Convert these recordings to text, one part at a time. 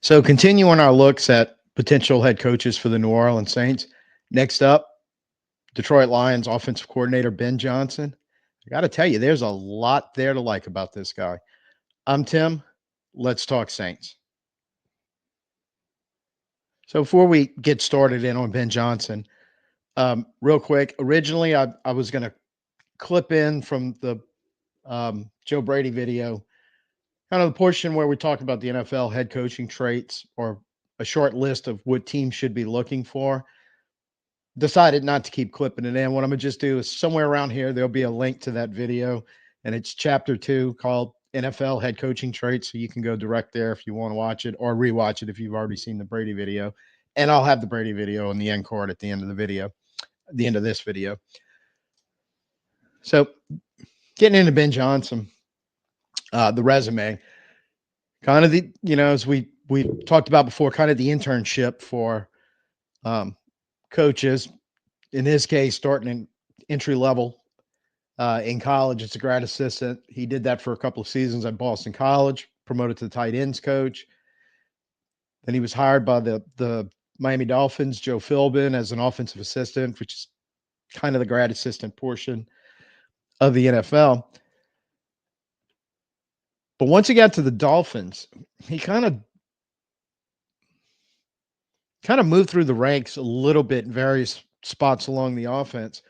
So, continuing our looks at potential head coaches for the New Orleans Saints. Next up, Detroit Lions offensive coordinator Ben Johnson. I got to tell you, there's a lot there to like about this guy. I'm Tim. Let's talk Saints. So, before we get started in on Ben Johnson, real quick, originally I was going to clip in from the Joe Brady video, kind of the portion where we talk about the NFL head coaching traits or a short list of what teams should be looking for. Decided not to keep clipping it in. What I'm gonna just do is somewhere around here, there'll be a link to that video, and it's chapter 2 called NFL head coaching traits. So you can go direct there if you want to watch it or rewatch it if you've already seen the Brady video. And I'll have the Brady video in the end card at the end of the video, the end of this video. So getting into Ben Johnson, the resume, kind of the, as we talked about before, kind of the internship for um, coaches. In his case, starting in entry level in college, it's a grad assistant. He did that for a couple of seasons at Boston College, promoted to the tight ends coach. Then he was hired by the Miami Dolphins, Joe Philbin, as an offensive assistant, which is kind of the grad assistant portion of the NFL. But once he got to the Dolphins, he kind of moved through the ranks a little bit in various spots along the offense.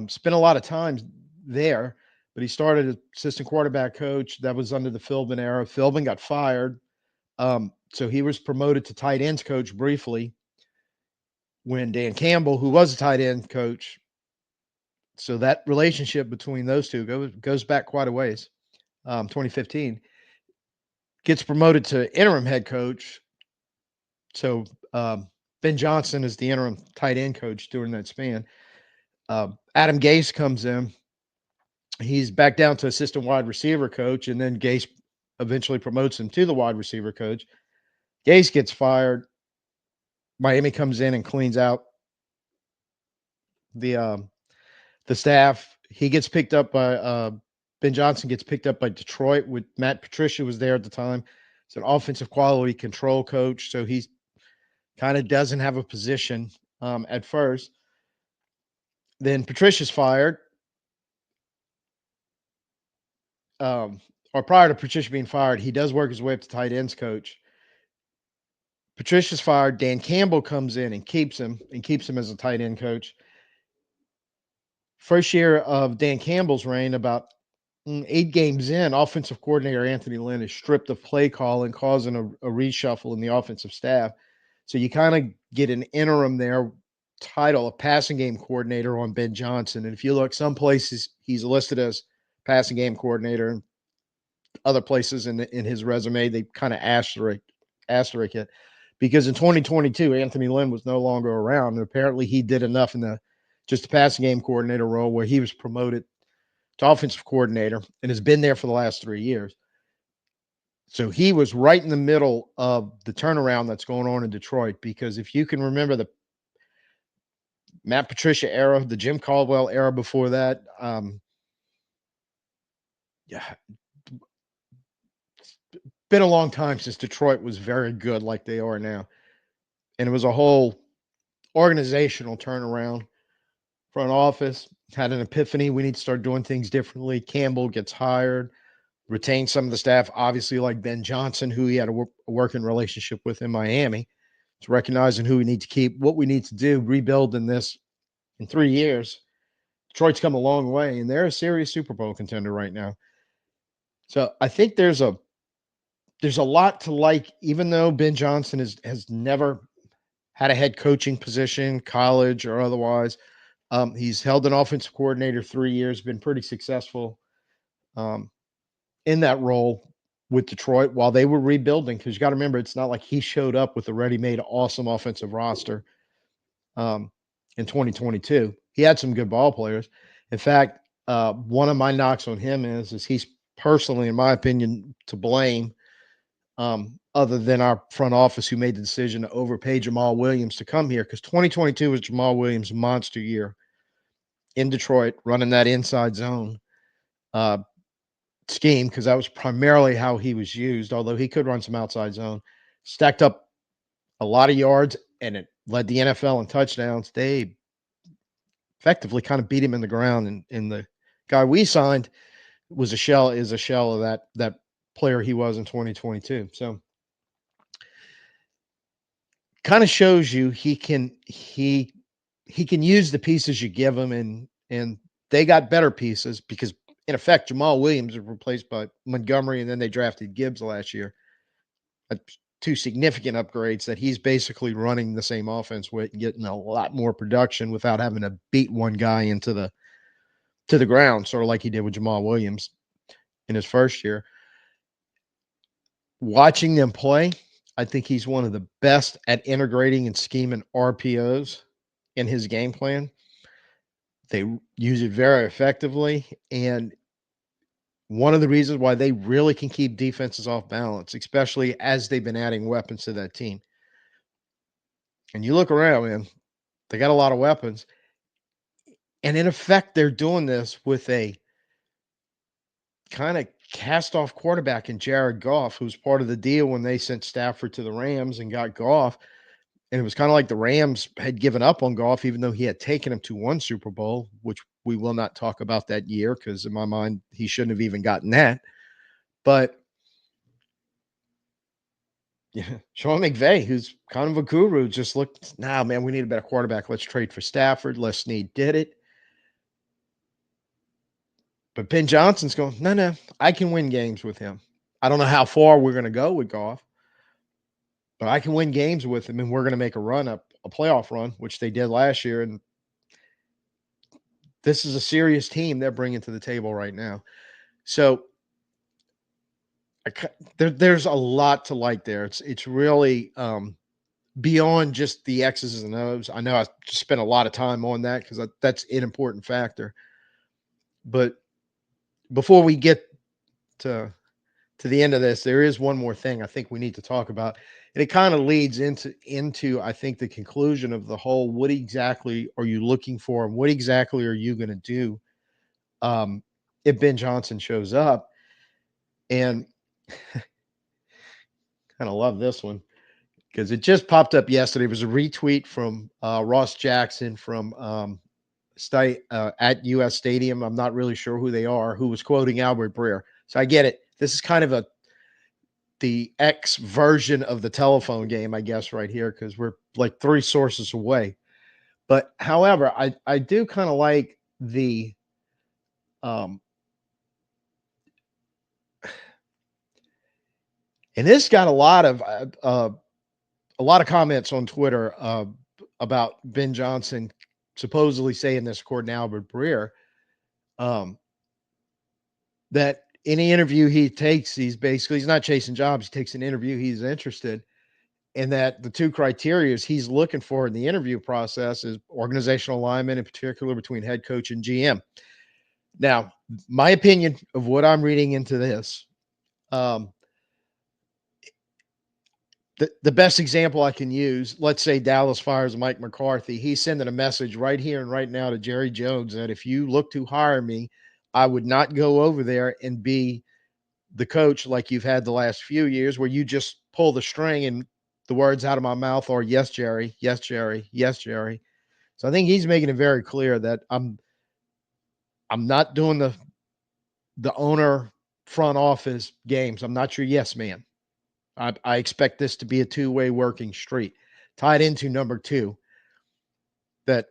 Spent a lot of time there, but he started as assistant quarterback coach. That was under the Philbin era. Philbin got fired. So he was promoted to tight ends coach briefly when Dan Campbell, who was a tight end coach, so that relationship between those two goes back quite a ways. 2015, gets promoted to interim head coach. So Ben Johnson is the interim tight end coach during that span. Adam Gase comes in. He's back down to assistant wide receiver coach, and then Gase eventually promotes him to the wide receiver coach. Gase gets fired. Miami comes in and cleans out the staff. He gets picked up by Ben Johnson gets picked up by Detroit with Matt Patricia was there at the time. He's an offensive quality control coach, so he's kind of doesn't have a position at first. Then Patricia's fired. Or prior to Patricia being fired, he does work his way up to tight ends coach. Patricia's fired. Dan Campbell comes in and keeps him as a tight end coach. First year of Dan Campbell's reign, about 8 games in, offensive coordinator Anthony Lynn is stripped of play calling, causing a reshuffle in the offensive staff. So you kind of get an interim there title, a passing game coordinator on Ben Johnson. And if you look, some places he's listed as passing game coordinator, and other places in his resume they kind of asterisk it, because in 2022 Anthony Lynn was no longer around, and apparently he did enough in the just a passing game coordinator role where he was promoted to offensive coordinator and has been there for the last 3 years. So he was right in the middle of the turnaround that's going on in Detroit, because if you can remember the Matt Patricia era, the Jim Caldwell era before that, yeah, been a long time since Detroit was very good like they are now. And it was a whole organizational turnaround. Front office had an epiphany. We need to start doing things differently. Campbell gets hired, retained some of the staff, obviously, like Ben Johnson, who he had a working relationship with in Miami. It's recognizing who we need to keep, what we need to do, rebuilding this in 3 years. Detroit's come a long way, and they're a serious Super Bowl contender right now. So I think there's a lot to like, even though Ben Johnson has never had a head coaching position, college or otherwise. He's held an offensive coordinator 3 years, been pretty successful in that role with Detroit while they were rebuilding. Because you got to remember, it's not like he showed up with a ready-made, awesome offensive roster in 2022. He had some good ball players. In fact, one of my knocks on him is he's personally, in my opinion, to blame, other than our front office who made the decision to overpay Jamal Williams to come here, because 2022 was Jamal Williams' monster year in Detroit, running that inside zone scheme, because that was primarily how he was used, although he could run some outside zone. stacked up a lot of yards, and it led the NFL in touchdowns. They effectively kind of beat him in the ground, and the guy we signed is a shell of that player he was in 2022. So kind of shows you he can use the pieces you give him, and they got better pieces because in effect Jamal Williams was replaced by Montgomery, and then they drafted Gibbs last year. Two significant upgrades that he's basically running the same offense with and getting a lot more production without having to beat one guy into the ground, sort of like he did with Jamal Williams in his first year. Watching them play, I think he's one of the best at integrating and scheming RPOs in his game plan. They use it very effectively, and one of the reasons why they really can keep defenses off balance, especially as they've been adding weapons to that team. And you look around, man, they got a lot of weapons. And in effect, they're doing this with a kind of cast off quarterback in Jared Goff, who's part of the deal when they sent Stafford to the Rams and got Goff. And it was kind of like the Rams had given up on Goff, even though he had taken him to one Super Bowl, which we will not talk about that year because in my mind, he shouldn't have even gotten that. But yeah, Sean McVay, who's kind of a guru, just looked, nah, man, we need a better quarterback. Let's trade for Stafford. Les Snead did it. But Ben Johnson's going, no, I can win games with him. I don't know how far we're going to go with Goff, but I can win games with him, and we're going to make a run up, a playoff run, which they did last year. And this is a serious team they're bringing to the table right now. So there's a lot to like there. It's really beyond just the X's and O's. I know I just spent a lot of time on that because that's an important factor. But before we get to the end of this, there is one more thing I think we need to talk about. And it kind of leads into I think the conclusion of the whole, what exactly are you looking for and what exactly are you going to do if Ben Johnson shows up? And kind of love this one because it just popped up yesterday. It was a retweet from Ross Jackson from at US Stadium. I'm not really sure who they are, who was quoting Albert Breer. So I get it. This is kind of the X version of the telephone game, I guess, right here, because we're like three sources away. But however, I do kind of like the and this got a lot of comments on Twitter about Ben Johnson supposedly saying this, according to Albert Breer, that any interview he takes, he's not chasing jobs. He takes an interview, he's interested. And that the two criteria he's looking for in the interview process is organizational alignment, in particular between head coach and GM. Now, my opinion of what I'm reading into this, the best example I can use, let's say Dallas fires Mike McCarthy. He's sending a message right here and right now to Jerry Jones that if you look to hire me, I would not go over there and be the coach like you've had the last few years where you just pull the string and the words out of my mouth are yes, Jerry, yes, Jerry, yes, Jerry. So I think he's making it very clear that I'm not doing the owner front office games. I'm not your yes man. I expect this to be a two-way working street. Tied into number two, that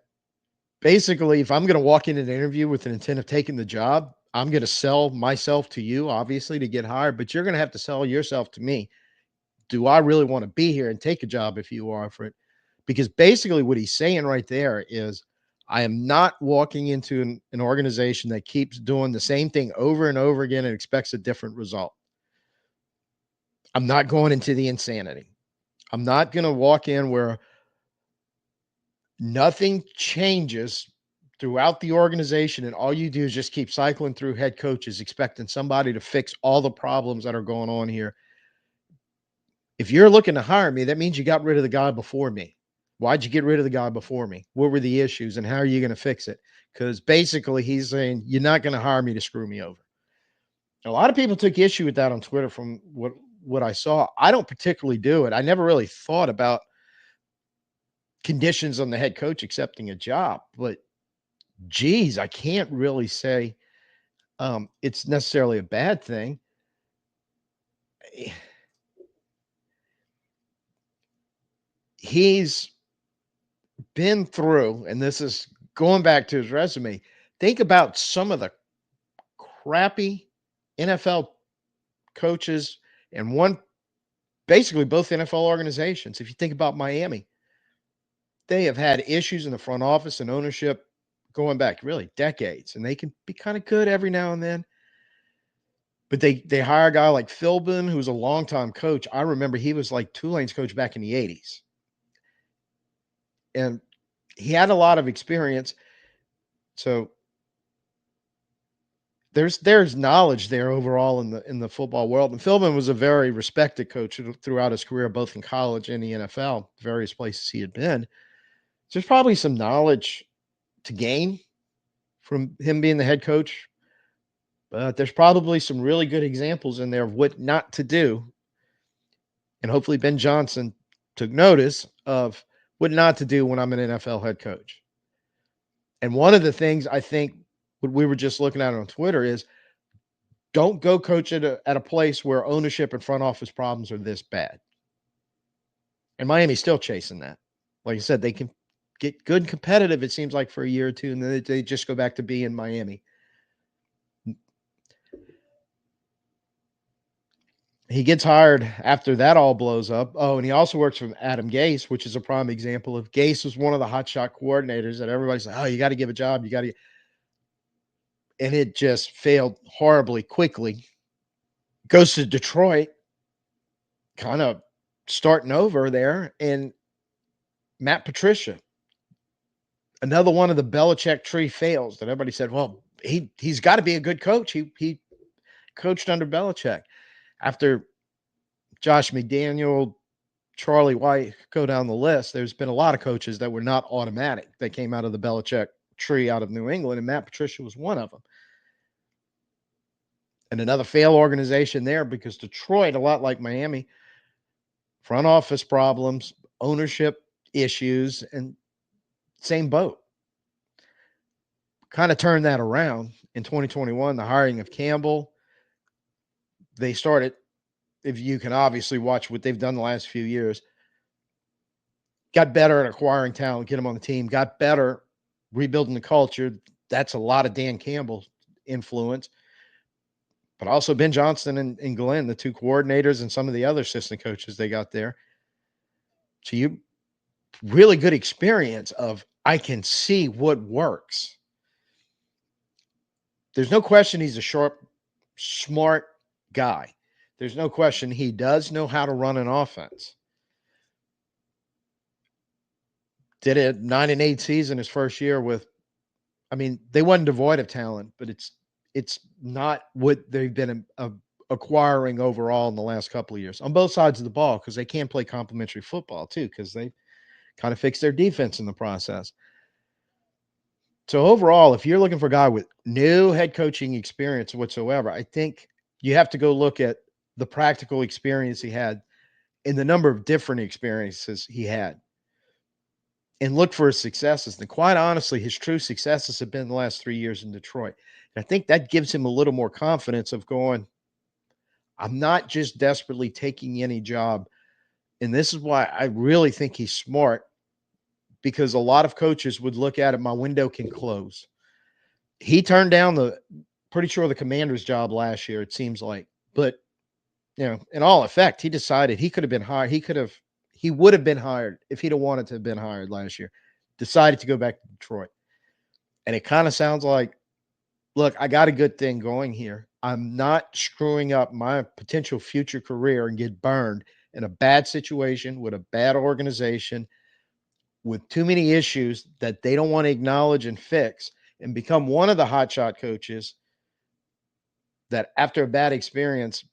basically if I'm going to walk in an interview with an intent of taking the job, I'm going to sell myself to you, obviously, to get hired, but you're going to have to sell yourself to me. Do I really want to be here and take a job if you offer it? Because basically what he's saying right there is, I am not walking into an organization that keeps doing the same thing over and over again and expects a different result. I'm not going into the insanity. I'm not going to walk in where nothing changes throughout the organization and all you do is just keep cycling through head coaches expecting somebody to fix all the problems that are going on here. If you're looking to hire me, that means you got rid of the guy before me. Why'd you get rid of the guy before me? What were the issues and how are you going to fix it? Because basically he's saying, you're not going to hire me to screw me over. A lot of people took issue with that on Twitter from what what I saw. I don't particularly do it. I never really thought about conditions on the head coach accepting a job, but geez, I can't really say it's necessarily a bad thing. Eh, He's been through, and this is going back to his resume. Think about some of the crappy NFL coaches and one basically both NFL organizations. If you think about Miami, they have had issues in the front office and ownership going back really decades, and they can be kind of good every now and then. But they hire a guy like Philbin, who's a longtime coach. I remember he was like Tulane's coach back in the 80s. And he had a lot of experience. So there's knowledge there overall in the football world. And Philbin was a very respected coach throughout his career, both in college and the NFL, various places he had been. So there's probably some knowledge to gain from him being the head coach. But there's probably some really good examples in there of what not to do. And hopefully Ben Johnson took notice of what not to do when I'm an NFL head coach. And one of the things I think what we were just looking at on Twitter is don't go coach at a place where ownership and front office problems are this bad. And Miami's still chasing that. Like I said, they can get good and competitive, it seems like, for a year or two, and then they just go back to being Miami. He gets hired after that all blows up. Oh, and he also works for Adam Gase, which is a prime example of Gase was one of the hotshot coordinators that everybody's like, oh, you got to give a job. You got to. And it just failed horribly quickly. Goes to Detroit, kind of starting over there. And Matt Patricia, another one of the Belichick tree fails that everybody said, well, he's got to be a good coach. He coached under Belichick. After Josh McDaniel, Charlie White, go down the list, there's been a lot of coaches that were not automatic. They came out of the Belichick tree out of New England, and Matt Patricia was one of them. And another failed organization there because Detroit, a lot like Miami, front office problems, ownership issues, and same boat. Kind of turned that around in 2021, the hiring of Campbell. They started, if you can obviously watch what they've done the last few years, got better at acquiring talent, get them on the team, got better rebuilding the culture. That's a lot of Dan Campbell's influence. But also Ben Johnson and Glenn, the two coordinators, and some of the other assistant coaches they got there. So you really good experience of I can see what works. There's no question he's a sharp, smart guy. There's no question he does know how to run an offense. Did a 9-8 season his first year with, I mean, they wasn't devoid of talent, but it's not what they've been acquiring overall in the last couple of years on both sides of the ball because they can't play complementary football too because they kind of fixed their defense in the process. So overall, if you're looking for a guy with no head coaching experience whatsoever, I think you have to go look at the practical experience he had and the number of different experiences he had and look for his successes. And quite honestly, his true successes have been the last 3 years in Detroit. And I think that gives him a little more confidence of going, I'm not just desperately taking any job. And this is why I really think he's smart because a lot of coaches would look at it, my window can close. He turned down pretty sure the Commander's job last year, it seems like. But, in all effect, he decided he could have been hired. He would have been hired if he'd have wanted to have been hired last year. Decided to go back to Detroit. And it kind of sounds like, look, I got a good thing going here. I'm not screwing up my potential future career and get burned in a bad situation with a bad organization with too many issues that they don't want to acknowledge and fix and become one of the hotshot coaches that after a bad experience,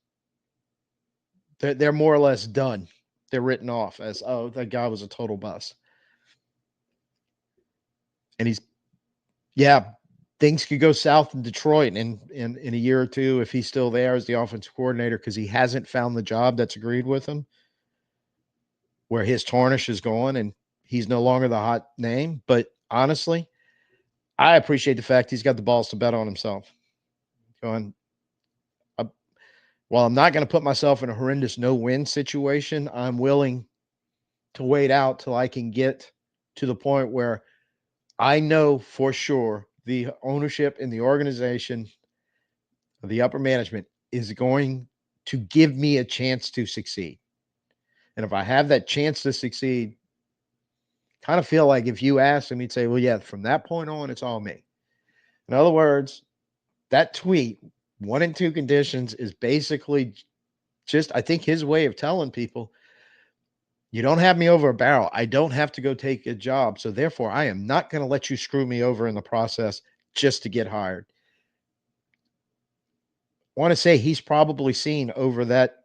they're more or less done. They're written off as, oh, that guy was a total bust. And things could go south in Detroit in a year or two if he's still there as the offensive coordinator because he hasn't found the job that's agreed with him, where his tarnish is gone and he's no longer the hot name. But honestly, I appreciate the fact he's got the balls to bet on himself. Going, uh, while I'm not going to put myself in a horrendous no-win situation, I'm willing to wait out till I can get to the point where I know for sure the ownership in the organization, the upper management, is going to give me a chance to succeed. And if I have that chance to succeed, kind of feel like if you asked him, he'd say, well, yeah, from that point on, it's all me. In other words, that tweet, one and two conditions, is basically just, I think, his way of telling people, you don't have me over a barrel. I don't have to go take a job. So therefore, I am not going to let you screw me over in the process just to get hired. I want to say he's probably seen over that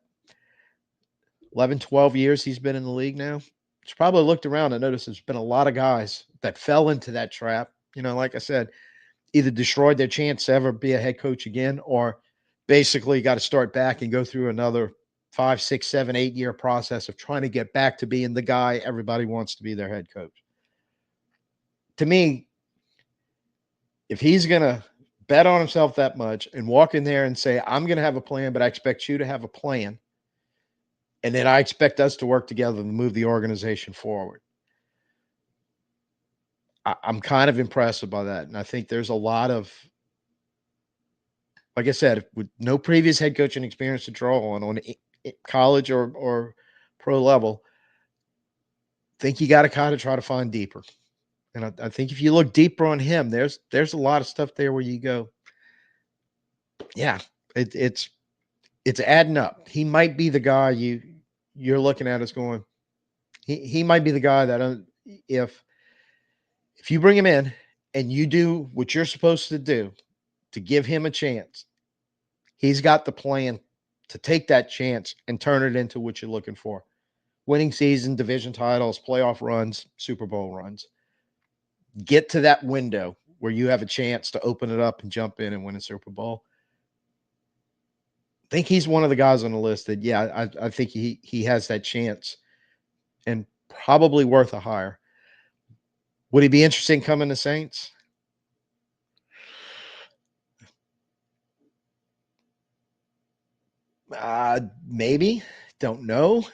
11, 12 years he's been in the league now. He's probably looked around and noticed there's been a lot of guys that fell into that trap. Like I said, either destroyed their chance to ever be a head coach again, or basically got to start back and go through another 5, 6, 7, 8 year process of trying to get back to being the guy everybody wants to be their head coach. To me, if he's going to bet on himself that much and walk in there and say, I'm going to have a plan, but I expect you to have a plan, and then I expect us to work together to move the organization forward, I'm kind of impressed by that. And I think there's a lot of, like I said, with no previous head coaching experience to draw on college or pro level, I think you got to kind of try to find deeper. And I think if you look deeper on him, there's a lot of stuff there where you go, yeah, it's adding up. He might be the guy you're looking at as going. He might be the guy that if you bring him in and you do what you're supposed to do to give him a chance, he's got the plan to take that chance and turn it into what you're looking for. Winning season, division titles, playoff runs, Super Bowl runs. Get to that window where you have a chance to open it up and jump in and win a Super Bowl. I think he's one of the guys on the list that, yeah, I think he has that chance and probably worth a hire. Would he be interested in coming to Saints? Maybe. Don't know.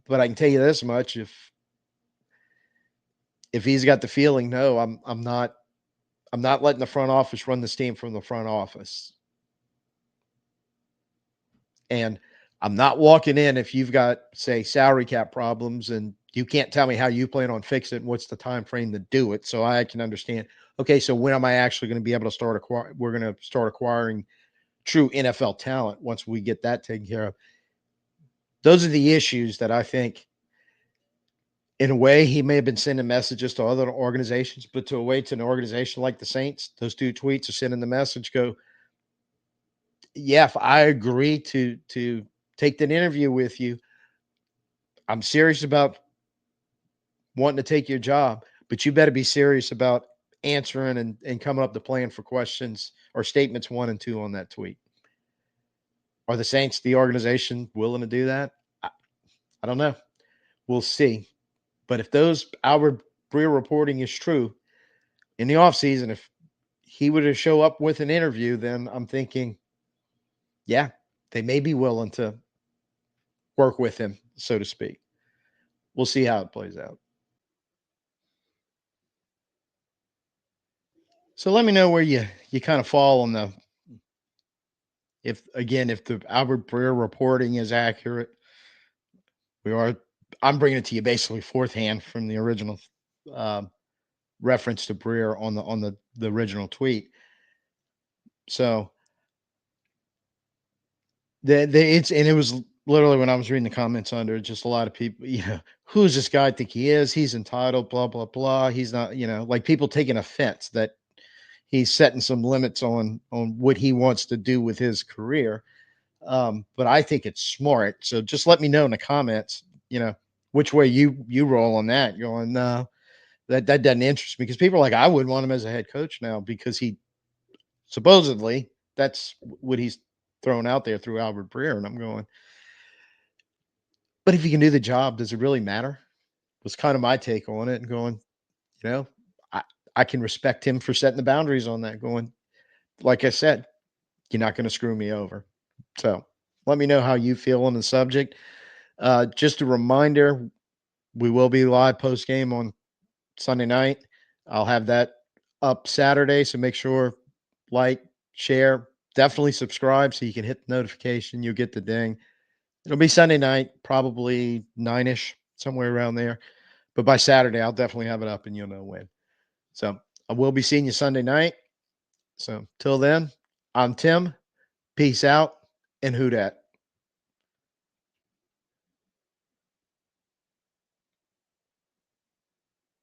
But I can tell you this much: if he's got the feeling, no, I'm not letting the front office run this team from the front office. And I'm not walking in if you've got, say, salary cap problems and you can't tell me how you plan on fixing it and what's the time frame to do it. So I can understand, okay, so when am I actually going to be able to start we're going to start acquiring true NFL talent once we get that taken care of. Those are the issues that I think, in a way, he may have been sending messages to other organizations, but to an organization like the Saints, those two tweets are sending the message, go, yeah, if I agree to take that interview with you, I'm serious about wanting to take your job, but you better be serious about answering and coming up with a plan for questions or statements 1 and 2 on that tweet. Are the Saints, the organization, willing to do that? I don't know. We'll see. But if those Albert Breer reporting is true in the offseason, if he were to show up with an interview, then I'm thinking, yeah, they may be willing to work with him, so to speak. We'll see how it plays out. So let me know where you kind of fall on the, if the Albert Breer reporting is accurate. I'm bringing it to you basically fourth hand from the original uh, reference to Breer on the original tweet. So it was literally, when I was reading the comments under, just a lot of people, who's this guy think he is? He's entitled, blah, blah, blah. He's not, like people taking offense that he's setting some limits on what he wants to do with his career. But I think it's smart. So just let me know in the comments, which way you roll on that. You're going, no, that doesn't interest me, because people are like, I wouldn't want him as a head coach now because he Supposedly, that's what he's thrown out there through Albert Breer. And I'm going, but if you can do the job, does it really matter? Was kind of my take on it and going, you know, I, I can respect him for setting the boundaries on that, going, like I said, you're not going to screw me over. So let me know how you feel on the subject. Just a reminder, we will be live post game on Sunday night. I'll have that up Saturday. So make sure, like, share, definitely subscribe so you can hit the notification. You'll get the ding. It'll be Sunday night, probably 9ish, somewhere around there. But by Saturday, I'll definitely have it up and you'll know when. So I will be seeing you Sunday night. So till then, I'm Tim. Peace out and who dat.